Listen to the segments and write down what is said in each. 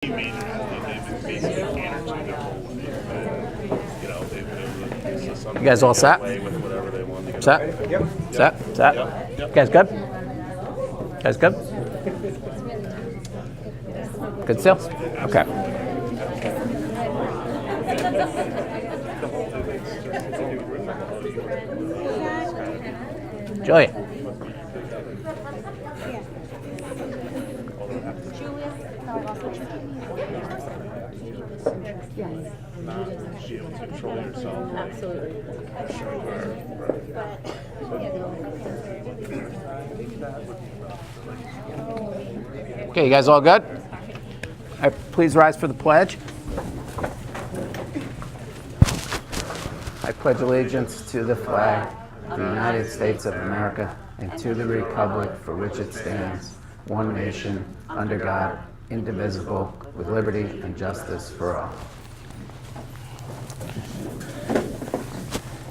You guys all set? Set? Yep. Set? Set? You guys good? Guys good? Good still? Okay. Julia. Be able to control yourself. Absolutely. Okay, you guys all good? All right, please rise for the pledge. I pledge allegiance to the flag of the United States of America and to the republic for which it stands, one nation, under God, indivisible, with liberty and justice for all.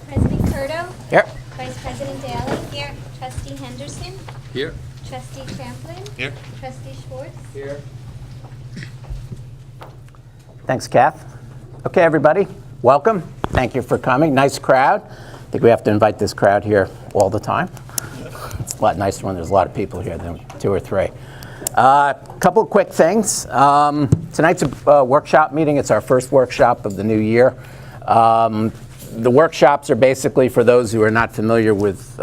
President Curto? Here. Vice President Daly? Here. Trustee Henderson? Here. Trustee Champlin? Here. Trustee Schwartz? Here. Thanks, Kath. Okay, everybody, welcome. Thank you for coming. Nice crowd. I think we have to invite this crowd here all the time. It's a lot nicer when there's a lot of people here than 2 or 3. A couple of quick things. Tonight's a workshop meeting. It's our first workshop of the new year. The workshops are basically, for those who are not familiar with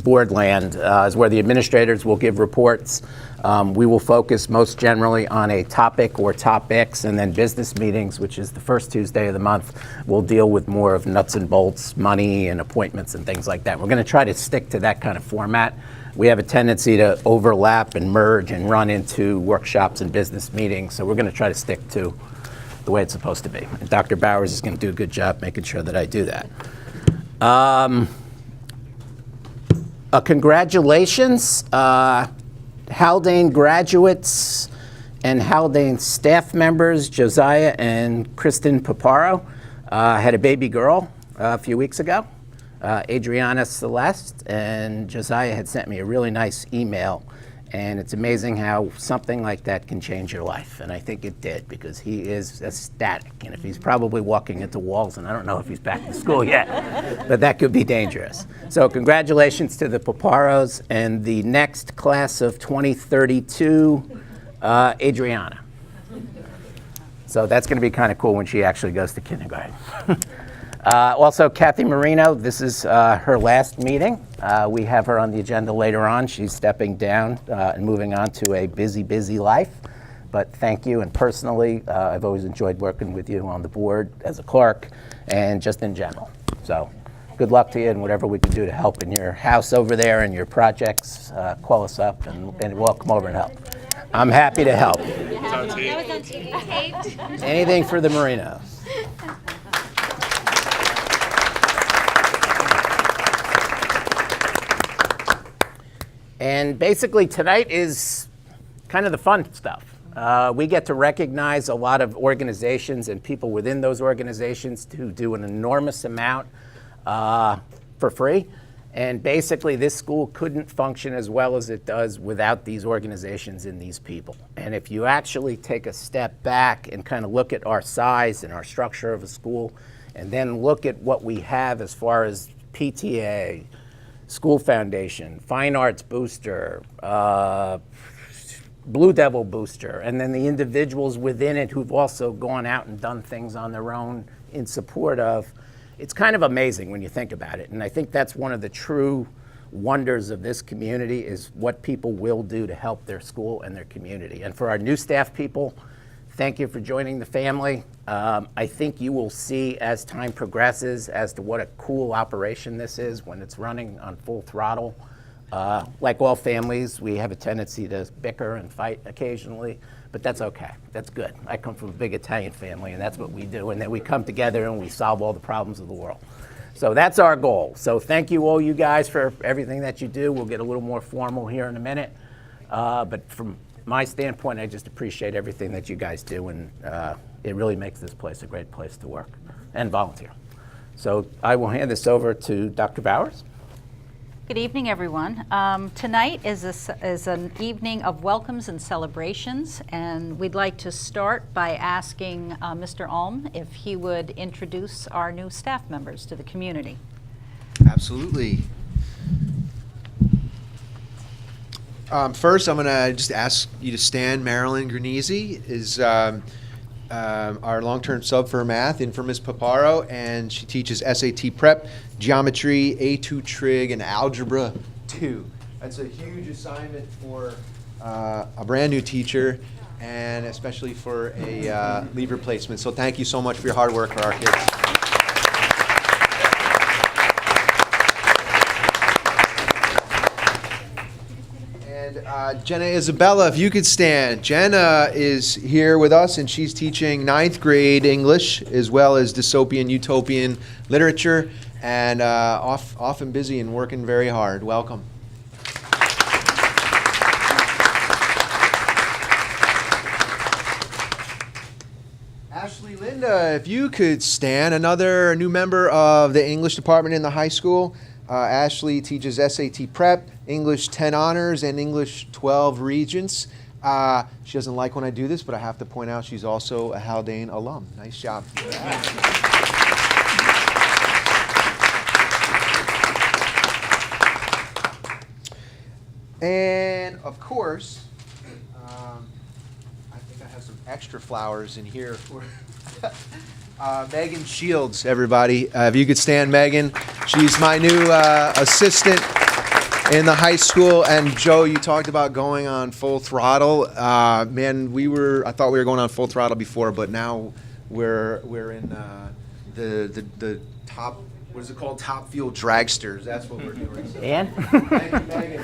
board land, is where the administrators will give reports. We will focus most generally on a topic or topics, and then business meetings, which is the first Tuesday of the month, will deal with more of nuts and bolts, money and appointments and things like that. We're going to try to stick to that kind of format. We have a tendency to overlap and merge and run into workshops and business meetings, so we're going to try to stick to the way it's supposed to be. And Dr. Bowers is going to do a good job making sure that I do that. Congratulations, Haldane graduates and Haldane staff members, Josiah and Kristen Paparo, had a baby girl a few weeks ago, Adriana Celeste, and Josiah had sent me a really nice email. And it's amazing how something like that can change your life. And I think it did, because he is ecstatic. And if he's probably walking into walls, and I don't know if he's back to school yet, but that could be dangerous. So congratulations to the Paparos and the next class of 2032, Adriana. So that's going to be kind of cool when she actually goes to kindergarten. Also, Kathy Marino, this is her last meeting. We have her on the agenda later on. She's stepping down and moving on to a busy life. But thank you, and personally, I've always enjoyed working with you on the board as a clerk and just in general. So good luck to you, and whatever we can do to help in your house over there and your projects, call us up and we'll come over and help. I'm happy to help. That was on TV taped. Anything for the Marinos. And basically tonight is kind of the fun stuff. We get to recognize a lot of organizations and people within those organizations who do an enormous amount for free. And basically this school couldn't function as well as it does without these organizations and these people. And if you actually take a step back and kind of look at our size and our structure of a school, and then look at what we have as far as PTA, School Foundation, Fine Arts Booster, Blue Devil Booster, and then the individuals within it who've also gone out and done things on their own in support of. It's kind of amazing when you think about it. And I think that's one of the true wonders of this community, is what people will do to help their school and their community. And for our new staff people, thank you for joining the family. I think you will see as time progresses as to what a cool operation this is when it's running on full throttle. Like all families, we have a tendency to bicker and fight occasionally, but that's okay. That's good. I come from a big Italian family, and that's what we do. And then we come together and we solve all the problems of the world. So that's our goal. So thank you, all you guys, for everything that you do. We'll get a little more formal here in a minute. But from my standpoint, I just appreciate everything that you guys do, and it really makes this place a great place to work and volunteer. So I will hand this over to Dr. Bowers. Good evening, everyone. Tonight is an evening of welcomes and celebrations, and we'd like to start by asking Mr. Ulm if he would introduce our new staff members to the community. Absolutely. First, I'm going to just ask you to stand. Marilyn Granese is our long-term sub for math in for Ms. Paparo, and she teaches SAT Prep, Geometry, A2 Trig, and Algebra 2. That's a huge assignment for a brand new teacher, and especially for a leave replacement. So thank you so much for your hard work for our kids. Jenna Isabella, if you could stand. Jenna is here with us, and she's teaching 9th grade English as well as dystopian, utopian literature, and often busy and working very hard. Welcome. Ashley Linda, if you could stand. Another new member of the English department in the high school. Ashley teaches SAT Prep, English 10 Honors, and English 12 Regents. She doesn't like when I do this, but I have to point out she's also a Haldane alum. Nice job. And, of course, I think I have some extra flowers in here for Megan Shields, everybody. If you could stand, Megan. She's my new assistant in the high school. And Joe, you talked about going on full throttle. Man, I thought we were going on full throttle before, but now we're in the top. What is it called? Top Fuel Dragsters. That's what we're doing. So. Dan? Thank you, Megan.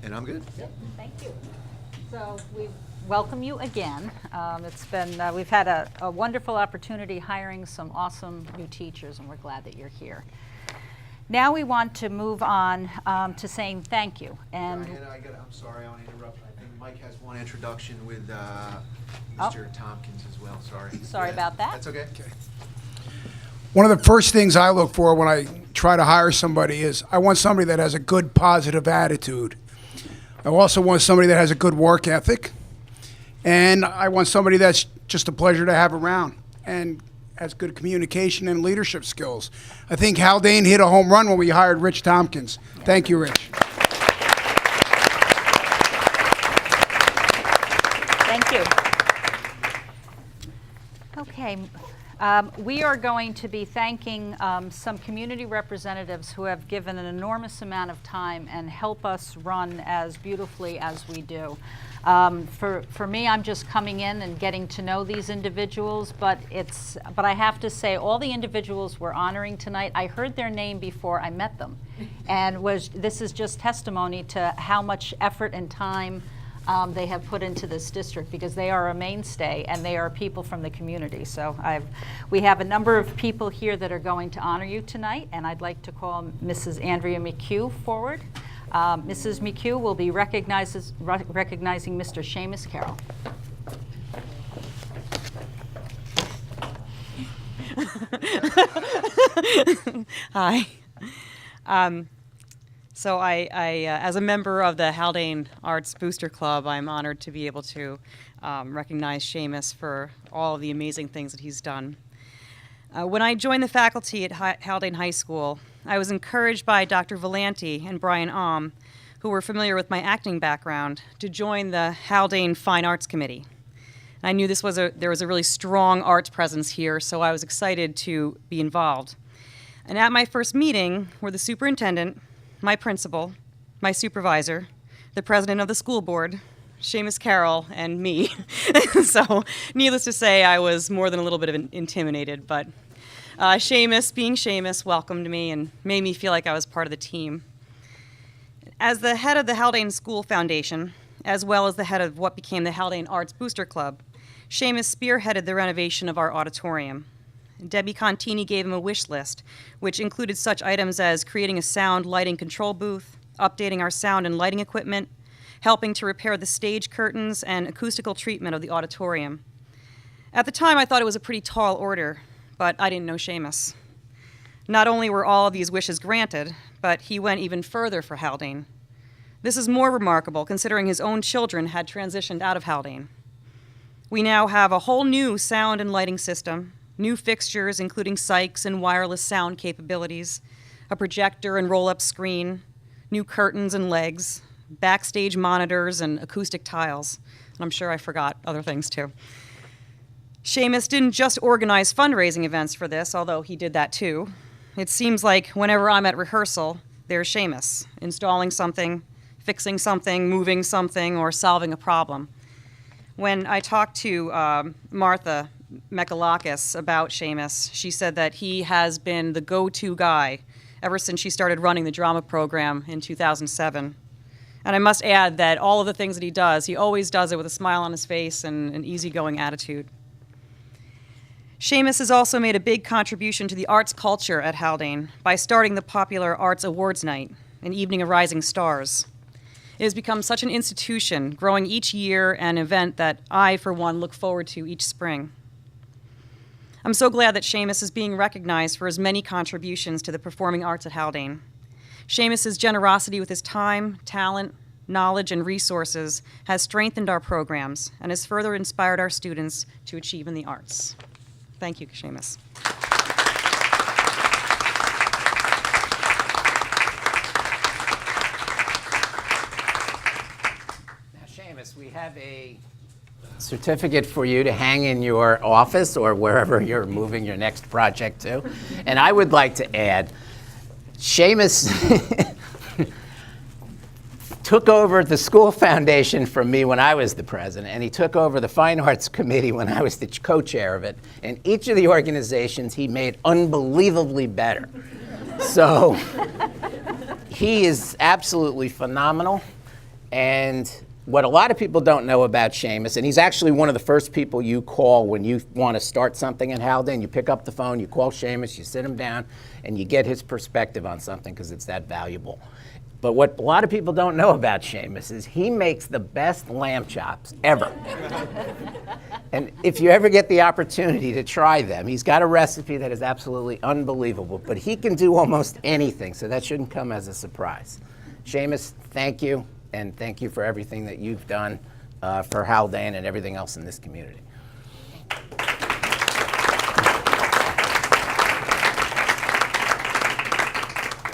And I'm good. Yep. Thank you. So we welcome you again. It's been we've had a wonderful opportunity hiring some awesome new teachers, and we're glad that you're here. Now we want to move on to saying thank you. And Diana, I'm sorry, I want to interrupt. I think Mike has one introduction with Mr. Tompkins as well. Sorry. About that. That's okay. One of the first things I look for when I try to hire somebody is I want somebody that has a good, positive attitude. I also want somebody that has a good work ethic, and I want somebody that's just a pleasure to have around and has good communication and leadership skills. I think Haldane hit a home run when we hired Rich Tompkins. Thank you, Rich. Thank you. Okay. We are going to be thanking some community representatives who have given an enormous amount of time and help us run as beautifully as we do. For me, I'm just coming in and getting to know these individuals, but I have to say all the individuals we're honoring tonight, I heard their name before I met them, and this is just testimony to how much effort and time they have put into this district, because they are a mainstay and they are people from the community. So we have a number of people here that are going to honor you tonight, and I'd like to call Mrs. Andrea McHugh forward. Mrs. McHugh will be recognizing Mr. Seamus Carroll. Hi. So I as a member of the Haldane Arts Booster Club, I'm honored to be able to recognize Seamus for all of the amazing things that he's done. When I joined the faculty at Haldane High School, I was encouraged by Dr. Vallanti and Brian Alm, who were familiar with my acting background, to join the Haldane Fine Arts Committee. And I knew there was a really strong arts presence here, so I was excited to be involved. And at my first meeting were the superintendent, my principal, my supervisor, the president of the school board, Seamus Carroll, and me. So, needless to say, I was more than a little bit intimidated, but Seamus, being Seamus, welcomed me and made me feel like I was part of the team. As the head of the Haldane School Foundation, as well as the head of what became the Haldane Arts Booster Club, Seamus spearheaded the renovation of our auditorium. Debbie Contini gave him a wish list, which included such items as creating a sound lighting control booth, updating our sound and lighting equipment, helping to repair the stage curtains and acoustical treatment of the auditorium. At the time, I thought it was a pretty tall order, but I didn't know Seamus. Not only were all of these wishes granted, but he went even further for Haldane. This is more remarkable considering his own children had transitioned out of Haldane. We now have a whole new sound and lighting system, new fixtures including Sykes and wireless sound capabilities, a projector and roll-up screen, new curtains and legs, backstage monitors and acoustic tiles. And I'm sure I forgot other things too. Seamus didn't just organize fundraising events for this, although he did that too. It seems like whenever I'm at rehearsal, there's Seamus, installing something, fixing something, moving something, or solving a problem. When I talked to Martha Mekalakis about Seamus, she said that he has been the go-to guy ever since she started running the drama program in 2007. And I must add that all of the things that he always does it with a smile on his face and an easygoing attitude. Seamus has also made a big contribution to the arts culture at Haldane by starting the popular Arts Awards Night, an evening of rising stars. It has become such an institution, growing each year, an event that I, for one, look forward to each spring. I'm so glad that Seamus is being recognized for his many contributions to the performing arts at Haldane. Seamus's generosity with his time, talent, knowledge, and resources has strengthened our programs and has further inspired our students to achieve in the arts. Thank you, Seamus. Now, Seamus, we have a certificate for you to hang in your office or wherever you're moving your next project to. And I would like to add, Seamus took over the school foundation from me when I was the president, and he took over the Fine Arts Committee when I was the co-chair of it. And each of the organizations he made unbelievably better. So he is absolutely phenomenal. And what a lot of people don't know about Seamus, and he's actually one of the first people you call when you want to start something in Haldane. You pick up the phone, you call Seamus, you sit him down, and you get his perspective on something because it's that valuable. But what a lot of people don't know about Seamus is he makes the best lamb chops ever. And if you ever get the opportunity to try them, he's got a recipe that is absolutely unbelievable, but he can do almost anything, so that shouldn't come as a surprise. Seamus, thank you, and thank you for everything that you've done for Haldane and everything else in this community.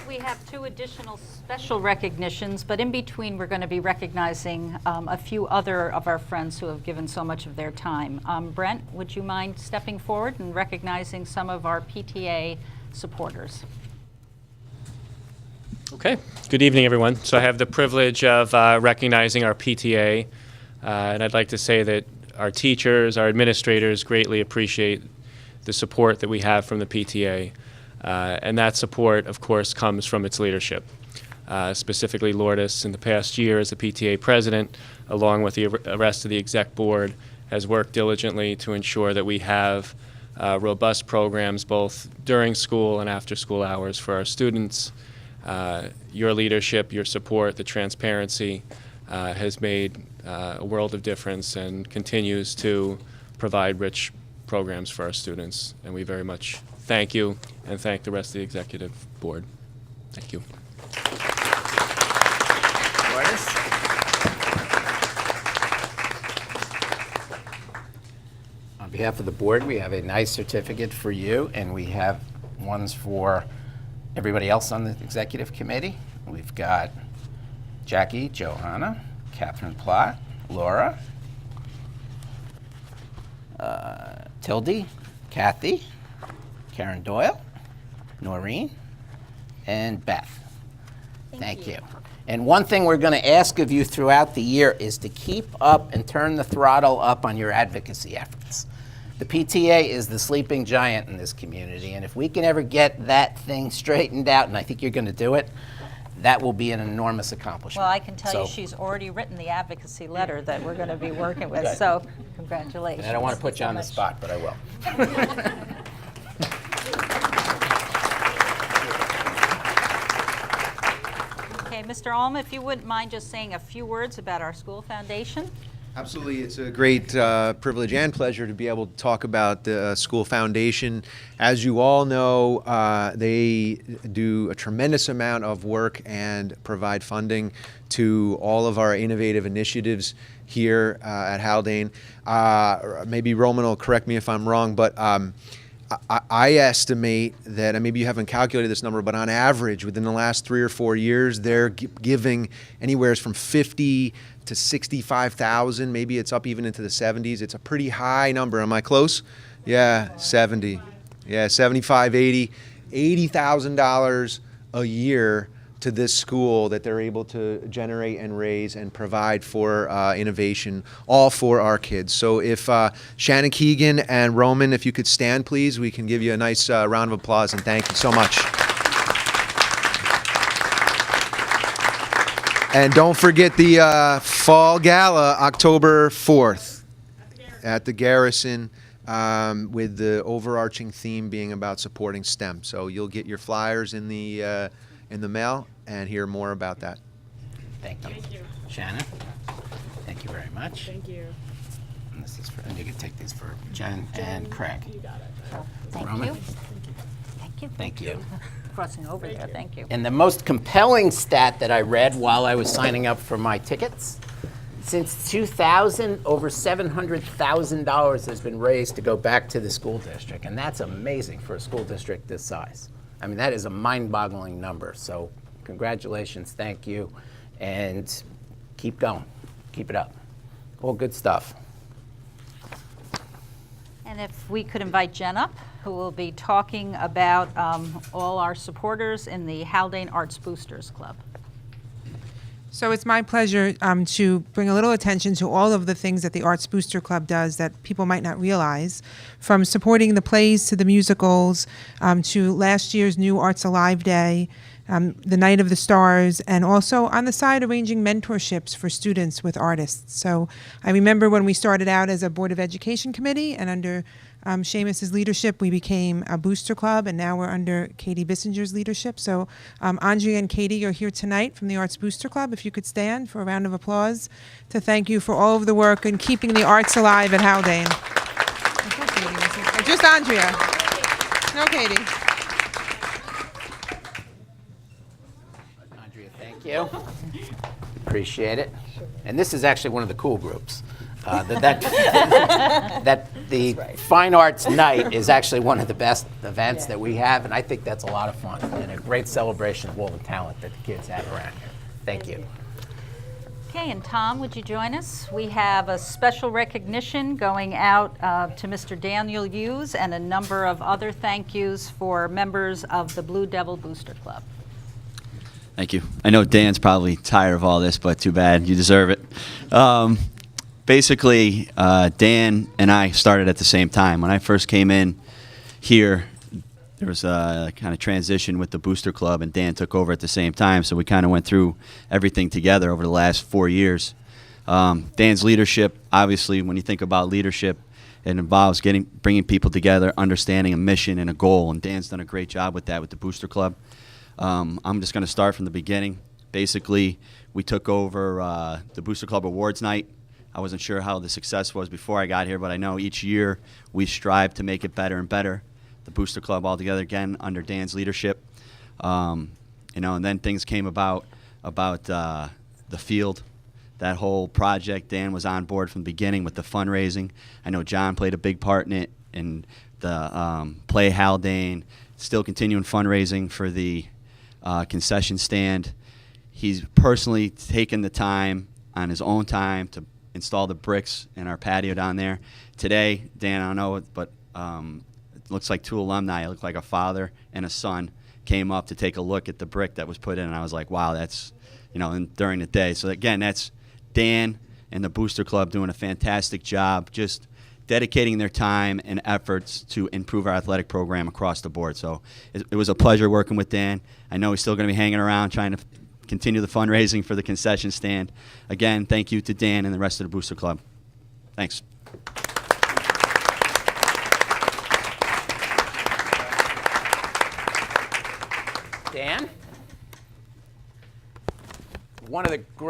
We have two additional special recognitions, but in between we're going to be recognizing a few other of our friends who have given so much of their time. Brent, would you mind stepping forward and recognizing some of our PTA supporters? Okay, good evening, everyone. So I have the privilege of recognizing our PTA, and I'd like to say that our teachers, our administrators greatly appreciate the support that we have from the PTA. And that support, of course, comes from its leadership. Specifically, Lourdes, in the past year as the PTA president, along with the rest of the exec board, has worked diligently to ensure that we have robust programs both during school and after school hours for our students. Your leadership, your support, the transparency has made a world of difference and continues to provide rich programs for our students. And we very much thank you and thank the rest of the executive board. Thank you. On behalf of the board, we have a nice certificate for you, and we have ones for everybody else on the executive committee. We've got Jackie, Johanna, Catherine Platt, Laura, Tildy, Kathy, Karen Doyle, Noreen, and Beth. Thank you. And one thing we're going to ask of you throughout the year is to keep up and turn the throttle up on your advocacy efforts. The PTA is the sleeping giant in this community, and if we can ever get that thing straightened out, and I think you're going to do it, that will be an enormous accomplishment. Well, I can tell you So- she's already written the advocacy letter that we're going to be working with, Good. so congratulations. And I don't want to put you on the spot, but I will. Okay, Mr. Alm, if you wouldn't mind just saying a few words about our school foundation. Absolutely. It's a great privilege and pleasure to be able to talk about the school foundation. As you all know, they do a tremendous amount of work and provide funding to all of our innovative initiatives here at Haldane. Maybe Roman will correct me if I'm wrong, but I estimate that, and maybe you haven't calculated this number, but on average, within the last 3 or 4 years, they're giving anywhere from 50 to 65,000. Maybe it's up even into the 70s. It's a pretty high number. Am I close? Yeah, 70. Yeah, 75, 80, $80,000 a year to this school that they're able to generate and raise and provide for innovation, all for our kids. So if Shannon Keegan and Roman, if you could stand, please, we can give you a nice round of applause and thank you so much. And don't forget the Fall Gala, October 4th at the Garrison, with the overarching theme being about supporting STEM. So you'll get your flyers in the mail and hear more about that. Thank you. Thank you. Shannon, thank you very much. Thank you. And this is for, and you can take these for Jen and Craig. You got it. Thank Roman? you. Thank you. Thank you. Crossing over there, thank you. And the most compelling stat that I read while I was signing up for my tickets, since 2000, over $700,000 has been raised to go back to the school district. And that's amazing for a school district this size. I mean, that is a mind-boggling number. So congratulations, thank you, and keep going. Keep it up. All good stuff. And if we could invite Jen up, who will be talking about all our supporters in the Haldane Arts Boosters Club. So it's my pleasure to bring a little attention to all of the things that the Arts Booster Club does that people might not realize, from supporting the plays to the musicals, to last year's new Arts Alive Day, the Night of the Stars, and also on the side arranging mentorships for students with artists. So I remember when we started out as a Board of Education committee, and under Seamus's leadership, we became a booster club, and now we're under Katie Bissinger's leadership. So Andrea and Katie are here tonight from the Arts Booster Club. If you could stand for a round of applause to thank you for all of the work in keeping the arts alive at Haldane. Just Andrea. No, Katie. Andrea, thank you. Appreciate it. And this is actually one of the cool groups. The Fine Arts Night is actually one of the best events that we have, and I think that's a lot of fun and a great celebration of all the talent that the kids have around here. Thank you. Okay, and Tom, would you join us? We have a special recognition going out to Mr. Daniel Hughes and a number of other thank yous for members of the Blue Devil Booster Club. Thank you. I know Dan's probably tired of all this, but too bad. You deserve it. Basically, Dan and I started at the same time. When I first came in here, there was a kind of transition with the Booster Club, and Dan took over at the same time, so we kind of went through everything together over the last 4 years. Dan's leadership, obviously, when you think about leadership, it involves bringing people together, understanding a mission and a goal, and Dan's done a great job with that with the Booster Club. I'm just going to start from the beginning. Basically, we took over the Booster Club Awards Night. I wasn't sure how the success was before I got here, but I know each year we strive to make it better and better. The Booster Club all together again under Dan's leadership. And then things came about the field. That whole project, Dan was on board from the beginning with the fundraising. I know John played a big part in it, and the Play Haldane, still continuing fundraising for the concession stand. He's personally taken the time on his own time to install the bricks in our patio down there. Today, Dan, I don't know, but it looks like two alumni, it looked like a father and a son, came up to take a look at the brick that was put in, and I was like, wow, that's, and during the day. So again, that's Dan and the Booster Club doing a fantastic job, just dedicating their time and efforts to improve our athletic program across the board. So it was a pleasure working with Dan. I know he's still going to be hanging around trying to continue the fundraising for the concession stand. Again, thank you to Dan and the rest of the Booster Club. Thanks. Dan? One of the great